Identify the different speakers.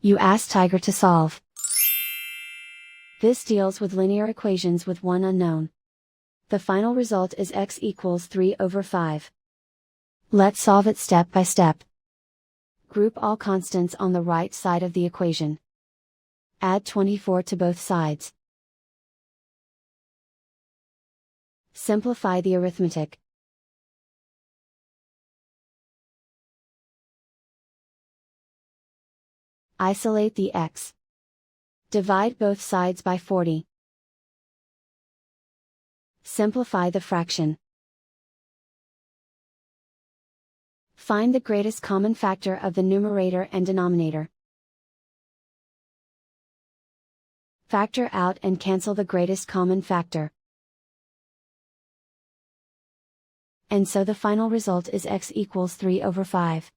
Speaker 1: You ask Tiger to solve. This deals with linear equations with one unknown. The final result is x equals 3/5. Let's solve it step by step. Group all constants on the right side of the equation. Add 24 to both sides. Simplify the arithmetic. Isolate the x. Divide both sides by 40. Simplify the fraction. Find the greatest common factor of the numerator and denominator. Factor out and cancel the greatest common factor. And so the final result is x equals 3/5.